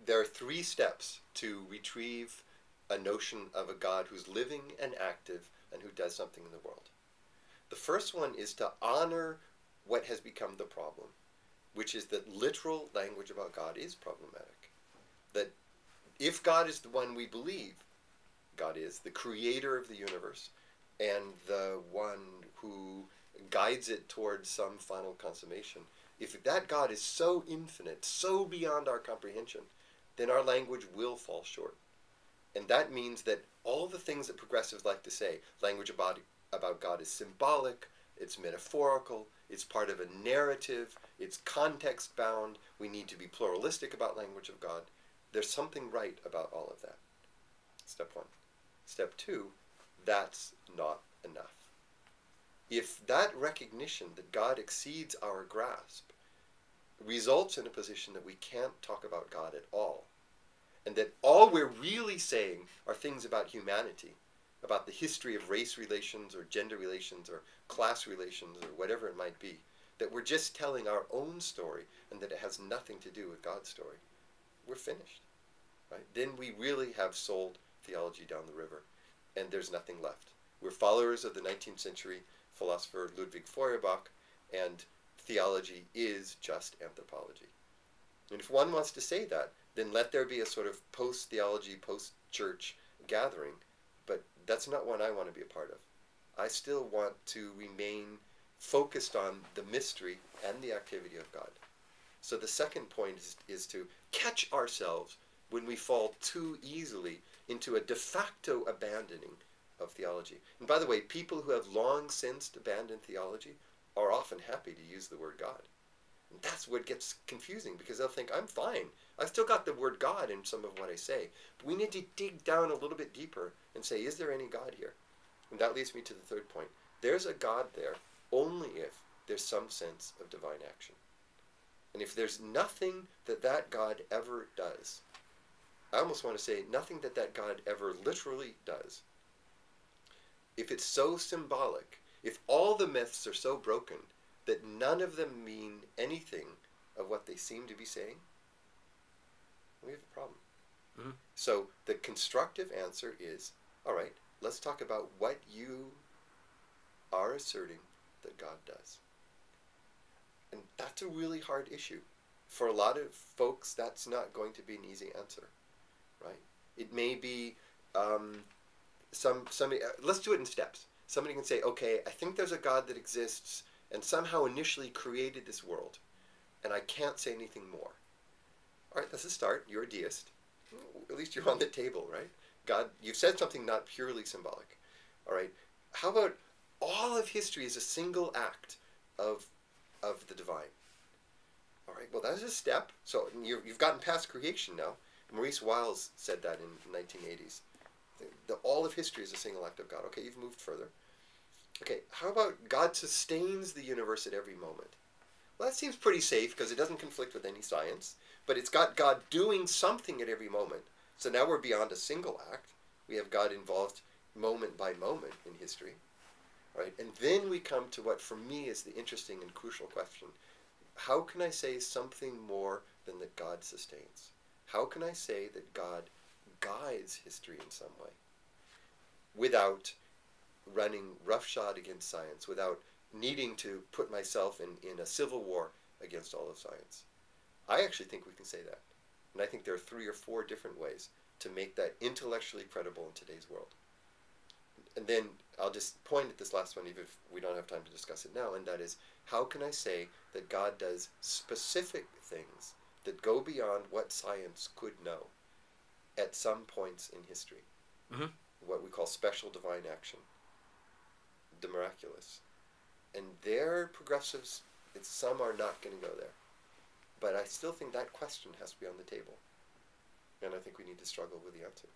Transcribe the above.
there are three steps to retrieve a notion of a God who's living and active and who does something in the world. The first one is to honor what has become the problem, which is that literal language about God is problematic. That if God is the one we believe God is, the creator of the universe, and the one who guides it towards some final consummation, if that God is so infinite, so beyond our comprehension, then our language will fall short. And that means that all the things that progressives like to say, language about God is symbolic, it's metaphorical, it's part of a narrative, it's context bound, we need to be pluralistic about language of God. There's something right about all of that. Step one. Step two, that's not enough. If that recognition that God exceeds our grasp results in a position that we can't talk about God at all, and that all we're really saying are things about humanity, about the history of race relations or gender relations or class relations or whatever it might be, that we're just telling our own story and that it has nothing to do with God's story, we're finished. Right? Then we really have sold theology down the river, and there's nothing left. We're followers of the 19th century philosopher Ludwig Feuerbach, and theology is just anthropology. And if one wants to say that, then let there be a sort of post-theology, post-church gathering, but that's not one I want to be a part of. I still want to remain focused on the mystery and the activity of God. So the second point is to catch ourselves when we fall too easily into a de facto abandoning of theology. And by the way, people who have long since abandoned theology are often happy to use the word God. And that's what gets confusing, because they'll think, I'm fine. I've still got the word God in some of what I say. But we need to dig down a little bit deeper and say, is there any God here? And that leads me to the third point. There's a God there only if there's some sense of divine action. And if there's nothing that that God ever does, I almost want to say nothing that that God ever literally does, if it's so symbolic, if all the myths are so broken that none of them mean anything of what they seem to be saying, we have a problem. Mm-hmm. So the constructive answer is, all right, let's talk about what you are asserting that God does. And that's a really hard issue. For a lot of folks, that's not going to be an easy answer, right? It may be somebody, let's do it in steps. Somebody can say, okay, I think there's a God that exists and somehow initially created this world, and I can't say anything more. All right, that's a start. You're a deist. At least you're on the table, right? God, you've said something not purely symbolic. All right, how about all of history is a single act of the divine? All right, well, that is a step. So you've gotten past creation now. Maurice Wiles said that in the 1980s. All of history is a single act of God. Okay, you've moved further. Okay, how about God sustains the universe at every moment? Well, that seems pretty safe because it doesn't conflict with any science, but it's got God doing something at every moment. So now we're beyond a single act. We have God involved moment by moment in history. Right? And then we come to what for me is the interesting and crucial question. How can I say something more than that God sustains? How can I say that God guides history in some way without running roughshod against science, without needing to put myself in a civil war against all of science? I actually think we can say that. And I think there are 3 or 4 different ways to make that intellectually credible in today's world. And then I'll just point at this last one, even if we don't have time to discuss it now, and that is, how can I say that God does specific things that go beyond what science could know at some points in history? Mm-hmm. What we call special divine action, the miraculous. And there, progressives, some are not going to go there. But I still think that question has to be on the table. And I think we need to struggle with the answer.